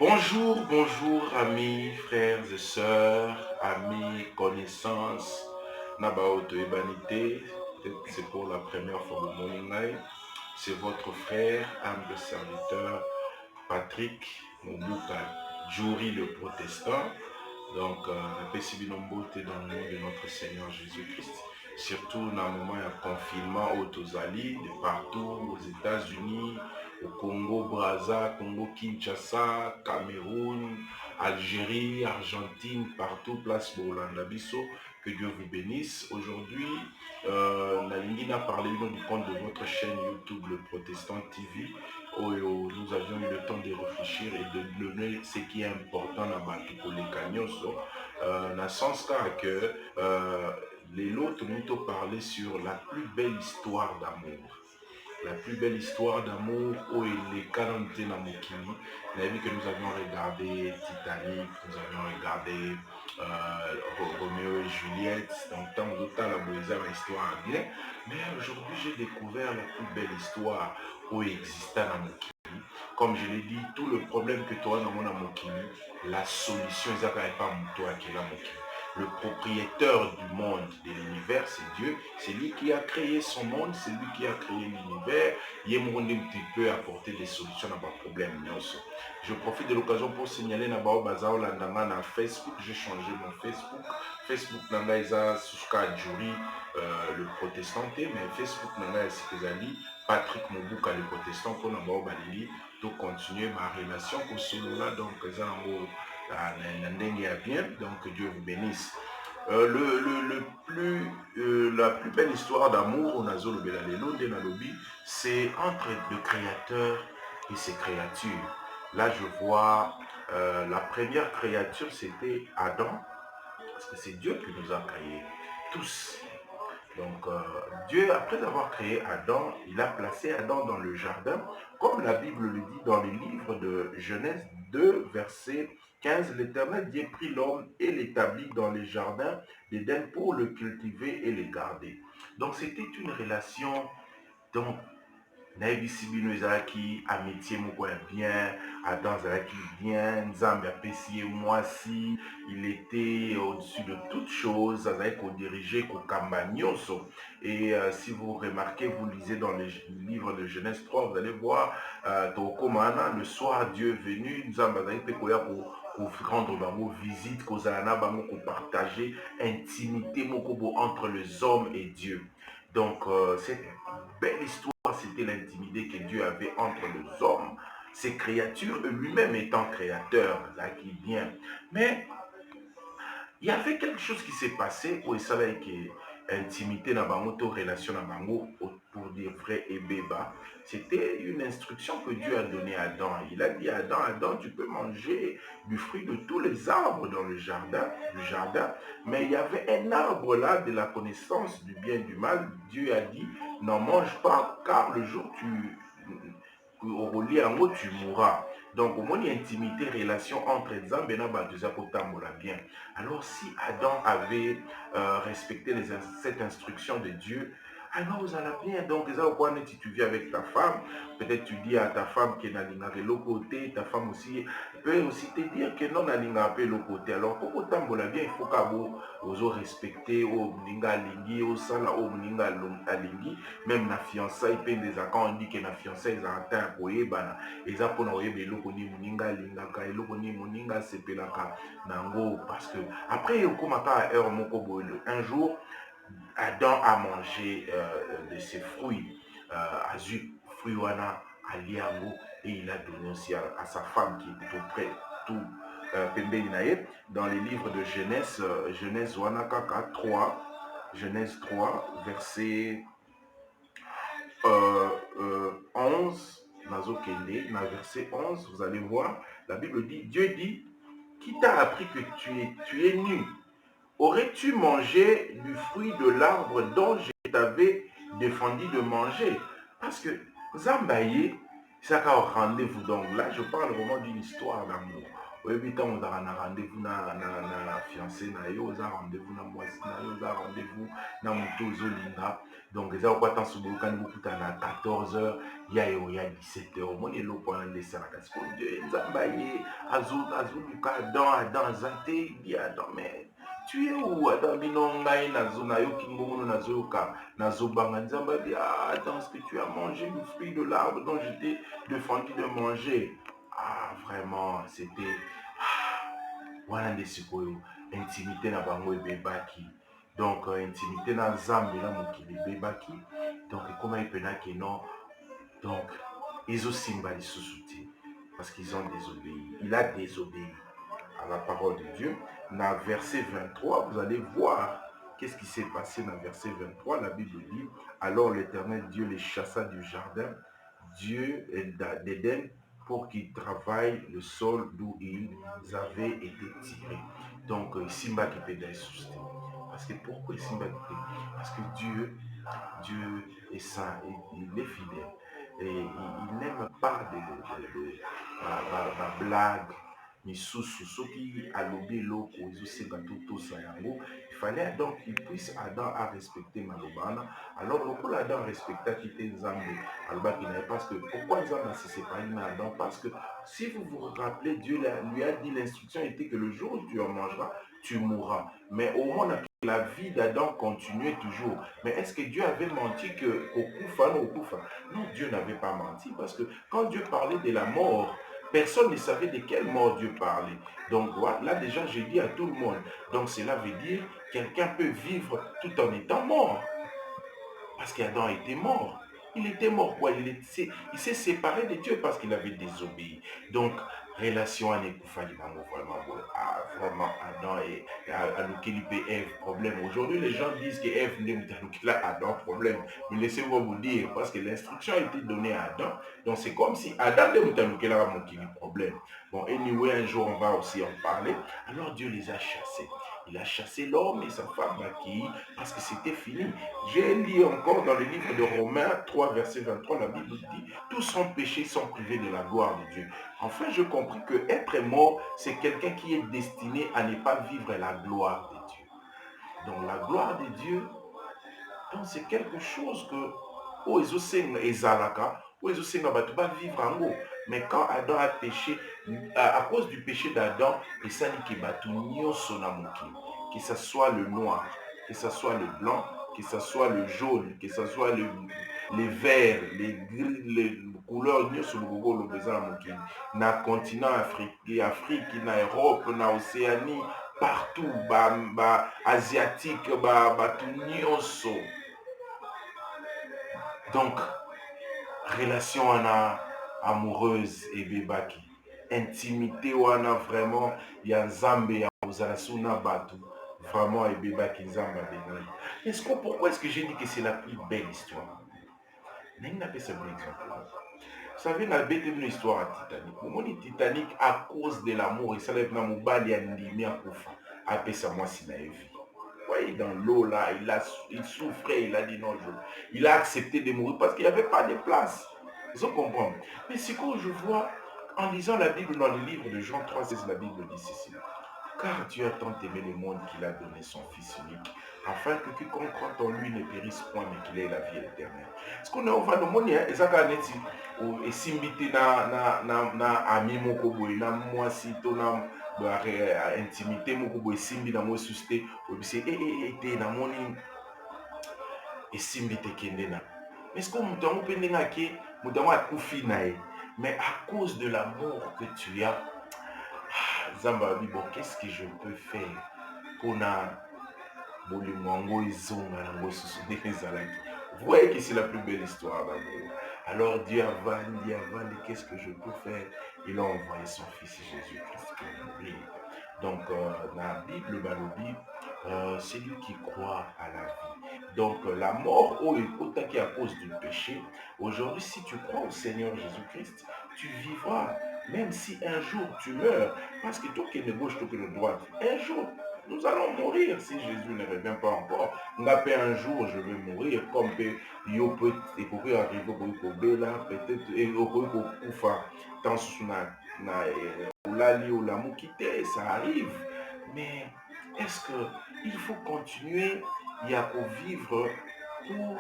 Bonjour, bonjour amis, frères et sœurs, amis, connaissances, Nabaoto Ebanité, peut-être que c'est pour la première fois au Moningai. C'est votre frère, humble serviteur, Patrick Mobuka Djouri le protestant. Donc, la paix Sibinombote dans le nom de notre Seigneur Jésus-Christ. Surtout dans le moment de confinement aux Tozali, de partout, aux États-Unis, au Congo, Brazza, Congo, Kinshasa, Cameroun, Algérie, Argentine, partout, place Bolanda Bisso. Que Dieu vous bénisse. Aujourd'hui, Nalingi a parlé du compte de votre chaîne YouTube, le Protestant TV, où nous avions eu le temps de réfléchir et de donner ce qui est important dans les Kanyoso. Dans le sens que les autres nous ont parlé sur la plus belle histoire d'amour. La plus belle histoire d'amour où il est calenté dans Mokini. Vous avez vu que nous avions regardé Titanic, nous avions regardé Roméo et Juliette, donc tant d'autres la boueza la histoire bien. Mais aujourd'hui, j'ai découvert la plus belle histoire où il existait dans Mokini. Comme je l'ai dit, tout le problème que tu as dans mon Mokini, la solution, ils n'ont pas Moutoua qui est là Mokini. Le propriétaire du monde, de l'univers, c'est Dieu. C'est lui qui a créé son monde, c'est lui qui a créé l'univers. Il peut apporter des solutions à vos problèmes. Je profite de l'occasion pour signaler na Facebook. J'ai changé mon Facebook. Facebook nanga isa Suska Djouri le protestanté, mais Facebook nanga Sikizali Patrick Mobuka le protestant pour na bao balili to continuer ma relation ko solo là donc ça bien, donc Dieu vous bénisse. La plus belle histoire d'amour, on a c'est entre le créateur et ses créatures. Là, je vois la première créature, c'était Adam, parce que c'est Dieu qui nous a créés, tous. Donc, Dieu, après avoir créé Adam, il a placé Adam dans le jardin, comme la Bible le dit dans le livre de Genèse 2, verset 15. L'Éternel Dieu prit l'homme et l'établit dans les jardins d'Éden pour le cultiver et le garder. Donc, c'était une relation. Donc, nayebisi bino ezalaki amitié moko ya bien, Adam azalaki bien, Nzambe apesi ye mwasi, il était au-dessus de toutes choses, azalaki kodirige kokamba nyonso. Et si vous remarquez, vous lisez dans le livre de Genèse 3, vous allez voir tokomana, le soir Dieu est venu, Nzambe azalaki pe koya rendre bango visite, kozala na bango kopartager intimité moko entre les hommes et Dieu. Donc cette belle histoire, c'était l'intimité que Dieu avait entre les hommes, ses créatures, lui-même étant créateur, là qui vient. Mais il y avait quelque chose qui s'est passé où il savait que intimité dans bango, relation dans bango, pour dire vrai et béba, c'était une instruction que Dieu a donnée à Adam. Il a dit à Adam, Adam, tu peux manger du fruit de tous les arbres dans le jardin, mais il y avait un arbre là de la connaissance du bien et du mal. Dieu a dit, n'en mange pas, car le jour au relier en haut, tu mourras. Donc, au moins, il y a intimité, relation entre Nzambe et Nabaduzapotambola bien. Alors, si Adam avait respecté cette instruction de Dieu, alors vous allez bien. Donc, si tu vis avec ta femme, peut-être tu dis à ta femme que nalinga de l'autre côté, ta femme aussi peut aussi te dire que non nalinga un peu l'autre côté. Alors, pour tambola bien, il faut qu'à vous respecter, au mninga lingi, au sala, au mninga alingi, même la fiançaille, peine des accords, on dit que la fiançaille, ils ont atteint pour yebana, ils ont pour yebe l'autre ni mninga lingaka, et l'autre ni mninga sepelaka, nango, parce que après, au komaka, un jour, Adam a mangé de ses fruits, azu fruits wana aliango, et il a donné aussi à sa femme qui était auprès tout dans les livres de Genèse, Genèse wana kaka 3, Genèse 3, verset 11, Nazokende, dans verset 11, vous allez voir, la Bible dit, Dieu dit, qui t'a appris que tu es nu? Aurais-tu mangé du fruit de l'arbre dont je t'avais défendu de manger? Parce que Zambaye, C'est un rendez-vous. Donc là, je parle vraiment d'une histoire d'amour. Oui, quand on a un rendez-vous na fiancé, na yo, on a rendez-vous na moisi, na yo, on a rendez-vous na moto zolinga. Donc, les gens quand on quand vous à 14h, il y a 17h. Mon elo point de ça la casse. Dieu, Nzambaye, Azul, Adam, Adam, Zate, il dit Adam, mais tu es où Adam Binongaï, Nazo, Nayo, Kingomo, Nazoka, Nazobanga, Nzambaye, ah, attends, est-ce que tu as mangé le fruit de l'arbre dont j'étais défendu de manger? Ah, vraiment, c'était. Wana nde sikoyo intimité na bango ebebaki. Donc intimité na nzambe na mokili ebebaki. Donc ekoma epenaki non. Donc ezosimba lisusu te parce qu'ils ont désobéi. Il a désobéi à la parole de Dieu. Dans verset 23, vous allez voir qu'est-ce qui s'est passé dans verset 23. La Bible dit, alors l'Éternel Dieu les chassa du jardin Dieu d'Éden pour qu'ils travaillent le sol d'où ils avaient été tirés. Donc, Simba qui peut susciter. Parce que pourquoi Simba qui peut? Parce que Dieu est saint, il est fidèle. Et il n'aime pas de blagues. Misusu soki alobi eloko ezosenga totosa yango, il fallait donc qu'il puisse Adam à respecter malobana. Alors lokola Adam respectaki te Nzambe alobaki na ye, parce que pourquoi Nzambe s'est séparé na Adam? Parce que si vous vous rappelez, Dieu lui a dit, l'instruction était que le jour où tu en mangeras, tu mourras. Mais au moins la vie d'Adam continuait toujours. Mais est-ce que Dieu avait menti que Okufa non Okufa? Non, Dieu n'avait pas menti, parce que quand Dieu parlait de la mort, personne ne savait de quelle mort Dieu parlait. Donc voilà, là déjà j'ai dit à tout le monde. Donc cela veut dire quelqu'un peut vivre tout en étant mort. Parce qu'Adam était mort. Il était mort, quoi. Il s'est séparé de Dieu parce qu'il avait désobéi. Donc, relation à Nekoufa, vraiment, ah, vraiment, Adam et Anoukelipe, Ève, problème. Aujourd'hui, les gens disent que Ève n'est pas Adam, problème. Mais laissez-moi vous dire, parce que l'instruction a été donnée à Adam. Donc, c'est comme si Adam n'est pas mon problème. Bon, anyway, un jour, on va aussi en parler. Alors, Dieu les a chassés. Il a chassé l'homme et sa femme qui, parce que c'était fini. J'ai lu encore dans le livre de Romains 3, verset 23, la Bible dit, tous sont péchés, sont privés de la gloire de Dieu. Enfin, je compris que être mort, c'est quelqu'un qui est destiné à ne pas vivre la gloire de Dieu. Donc la gloire de Dieu, c'est quelque chose que, oh, ezalaka, oh, va vivre en haut. Mais quand Adam a péché, à cause du péché d'Adam, et ça dit que ce soit le noir, que ce soit le blanc, que ce soit le jaune, que ce soit les verts, les gris, les couleurs sur le Google, na continent Afrique, na Europe, na Océanie, partout, asiatique, tout nyonso. Donc, relation amoureuse et bébaki. Intimité wana vraiment ya Nzambe ya Ozalasuna Batu. Vraiment et bébaki Nzamba Benai. Est-ce que pourquoi est-ce que j'ai dit que c'est la plus belle histoire? N'a pas ce bon exemple. Vous savez, la bête une histoire à Titanic. Mon Titanic à cause de l'amour et ça lève na mobali ya ndimi à kufa. Après ça moi si na vie. Oui, dans l'eau là, il souffrait, il a dit non, il a accepté de mourir parce qu'il n'y avait pas de place. Vous comprenez? Mais c'est quand je vois, en lisant la Bible dans le livre de Jean 3,16, la Bible dit ceci. Car Dieu a tant aimé le monde qu'il a donné son Fils unique, afin que quiconque croit en lui ne périsse point, mais qu'il ait la vie éternelle. Ce qu'on a au Vanomoni, ezaka neti, et simbiti na ami moko boy, na mwasi to na intimité moko boy simbi na mo susté, obisi te na moni esimbi te kende na. Est-ce que mutango pendenga ke mutango akufi na ye, mais à cause de l'amour que tu as, Zamba dit, bon, qu'est-ce que je peux faire pour vous voyez que c'est la plus belle histoire d'amour. Alors Dieu dit qu'est-ce que je peux faire? Il a envoyé son Fils Jésus-Christ pour mourir. Donc, dans la Bible, c'est lui qui croit à la vie. Donc, la mort, est à cause du péché. Aujourd'hui, si tu crois au Seigneur Jésus-Christ, tu vivras, même si un jour tu meurs, parce que toi qui es de gauche, toi qui es de droite, un jour, Nous allons mourir si Jésus ne revient pas encore. Un jour, je vais mourir, comme yo peut arriver peut-être et kufa dans ou la quitter, ça arrive. Mais est-ce que il faut continuer à vivre pour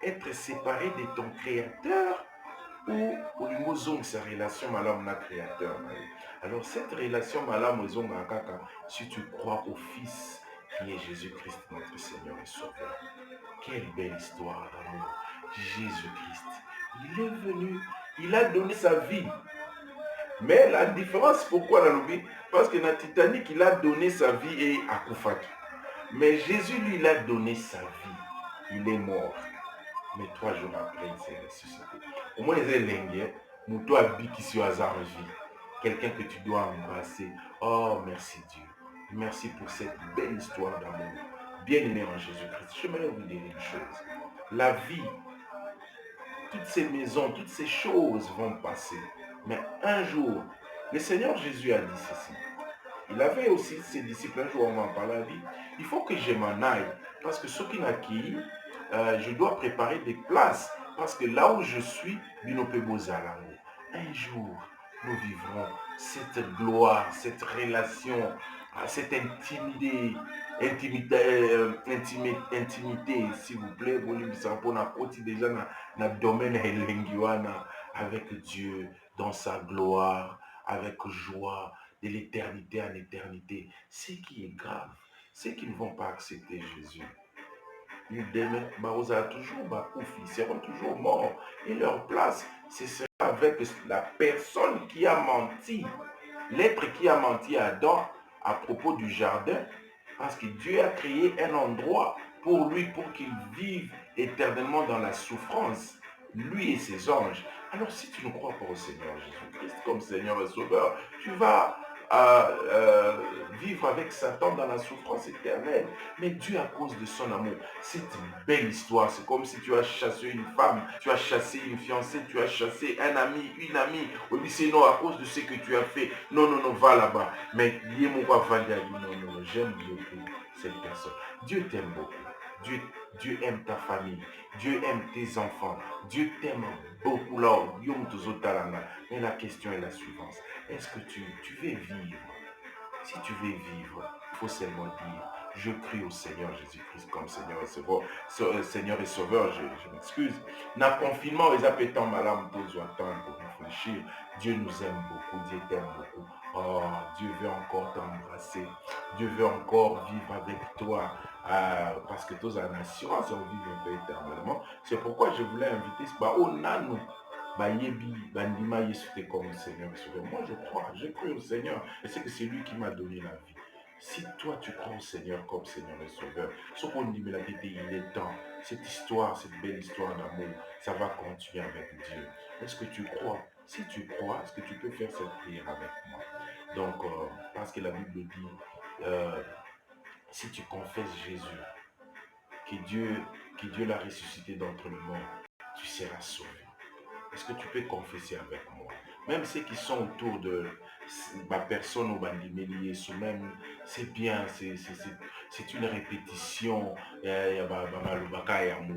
être séparé de ton créateur ou au niveau zone sa relation malam na créateur? Alors cette relation malam kaka si tu crois au Fils qui est Jésus-Christ notre Seigneur et Sauveur. Quelle belle histoire d'amour. Jésus-Christ, il est venu, il a donné sa vie. Mais la différence, pourquoi la lobby? Parce que dans Titanic, il a donné sa vie et à Koufaki. Mais Jésus, lui, il a donné sa vie. Il est mort. Mais 3 jours après, il s'est ressuscité. Au moins, les élengues, Moutou habite qui sur hasard vie. Quelqu'un que tu dois embrasser. Oh, merci Dieu. Merci pour cette belle histoire d'amour. Bien-aimé en Jésus-Christ. Je voudrais vous dire une chose. La vie, toutes ces maisons, toutes ces choses vont passer. Mais un jour, le Seigneur Jésus a dit ceci. Il avait aussi ses disciples, un jour on va en parler à vie. Il faut que je m'en aille. Parce que ce qui n'a qui, je dois préparer des places. Parce que là où je suis, un jour, nous vivrons cette gloire, cette relation, cette intimité, s'il vous plaît, déjà dans le domaine avec Dieu, dans sa gloire, avec joie, de l'éternité en éternité. Ce qui est grave, c'est qu'ils ne vont pas accepter Jésus. Ils seront toujours morts. Et leur place, ce sera avec la personne qui a menti, l'être qui a menti à Adam à propos du jardin, parce que Dieu a créé un endroit pour lui, pour qu'il vive éternellement dans la souffrance, lui et ses anges. Alors si tu ne crois pas au Seigneur Jésus-Christ comme Seigneur et Sauveur, tu vas vivre avec Satan dans la souffrance éternelle. Mais Dieu, à cause de son amour, c'est une belle histoire. C'est comme si tu as chassé une femme, tu as chassé une fiancée, tu as chassé un ami, une amie. Oui, c'est non, à cause de ce que tu as fait. Non, non, non, va là-bas. Mais non, j'aime beaucoup cette personne. Dieu t'aime beaucoup. Dieu aime ta famille. Dieu aime tes enfants. Dieu t'aime beaucoup là. Mais la question est la suivante. Est-ce que tu veux vivre? Si tu veux vivre, il faut seulement dire, je crie au Seigneur Jésus-Christ comme Seigneur et Sauveur. Seigneur et Sauveur, je m'excuse. Dans le confinement, ils appellent tant malade pour réfléchir. Dieu nous aime beaucoup, Dieu t'aime beaucoup. Oh, Dieu veut encore t'embrasser. Dieu veut encore vivre avec toi. Parce que tous en assurance, on vit un peu éternellement. C'est pourquoi je voulais inviter au Nano. Bandima Yesu comme Seigneur. Moi, je crois au Seigneur. Et c'est que c'est lui qui m'a donné la vie. Si toi, tu crois au Seigneur comme Seigneur et Sauveur, ce qu'on dit, il est temps. Cette histoire, cette belle histoire d'amour, ça va continuer avec Dieu. Est-ce que tu crois? Si tu crois, est-ce que tu peux faire cette prière avec moi? Donc, parce que la Bible dit, si tu confesses Jésus, que Dieu l'a ressuscité d'entre les morts, tu seras sauvé. Est-ce que tu peux confesser avec moi? Même ceux qui sont autour de ma personne au bandimelier, même, c'est bien, c'est une répétition,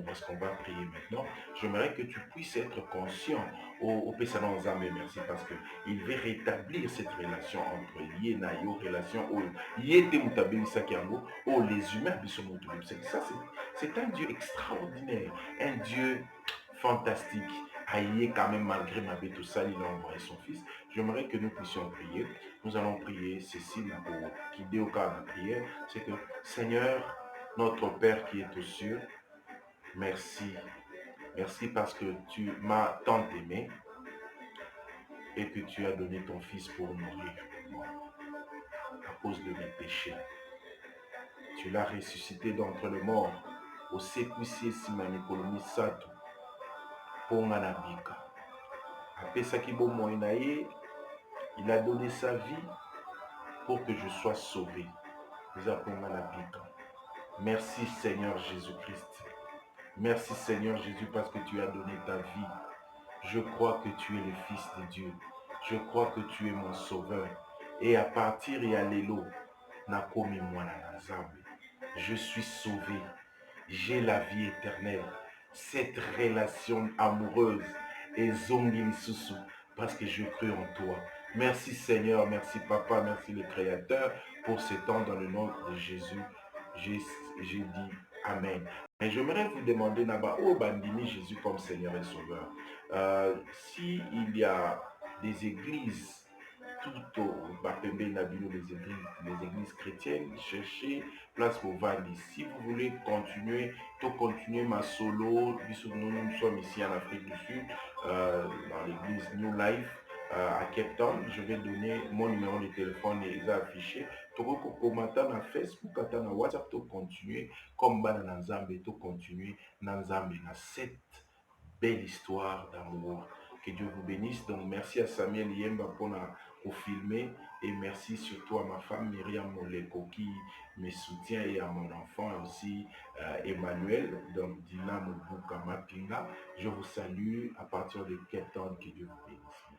parce qu'on va prier maintenant. J'aimerais que tu puisses être conscient au Pessalon Zambé, merci, parce qu'il veut rétablir cette relation entre Yenayo, relation où Yete Mutabi Sakiango, où les humains, c'est un Dieu extraordinaire, un Dieu fantastique. Aïe, quand même, malgré ma bête, tout ça, il a envoyé son fils. J'aimerais que nous puissions prier. Nous allons prier ceci qui dit au cas de la prière. C'est que, Seigneur, notre Père qui est aux cieux, merci. Merci parce que tu m'as tant aimé et que tu as donné ton fils pour mourir à cause de mes péchés. Tu l'as ressuscité d'entre les morts au Sekusie Simanikolomi Sato pour Manabika. Il a donné sa vie pour que je sois sauvé. Merci Seigneur Jésus-Christ. Merci Seigneur Jésus parce que tu as donné ta vie. Je crois que tu es le Fils de Dieu. Je crois que tu es mon sauveur. Et à partir et à l'élo, nakomi mwana na Nzambe. Je suis sauvé. J'ai la vie éternelle. Cette relation amoureuse est zongi lisusu parce que je crée en toi. Merci Seigneur, merci Papa, merci le Créateur pour ce temps dans le nom de Jésus. J'ai dit Amen. Et j'aimerais vous demander, Naba, où bandini Jésus comme Seigneur et Sauveur. S'il y a des églises tout au Bapembe Nabino, les églises chrétiennes, cherchez place pour Vandi. Si vous voulez continuer, tout continuer ma solo, nous sommes ici en Afrique du Sud, dans l'église New Life à Cape Town. Je vais donner mon numéro de téléphone et les afficher. Tu peux commenter na Facebook, na WhatsApp, tout continuer comme Bana Nzambe, tout continuer Nzambe na cette belle histoire d'amour. Que Dieu vous bénisse. Donc, merci à Samuel Yemba pour filmer. Et merci surtout à ma femme Myriam Moleko qui me soutient et à mon enfant aussi Emmanuel, donc Dina Mobuka Mapinga. Je vous salue à partir de Cape Town. Que Dieu vous bénisse.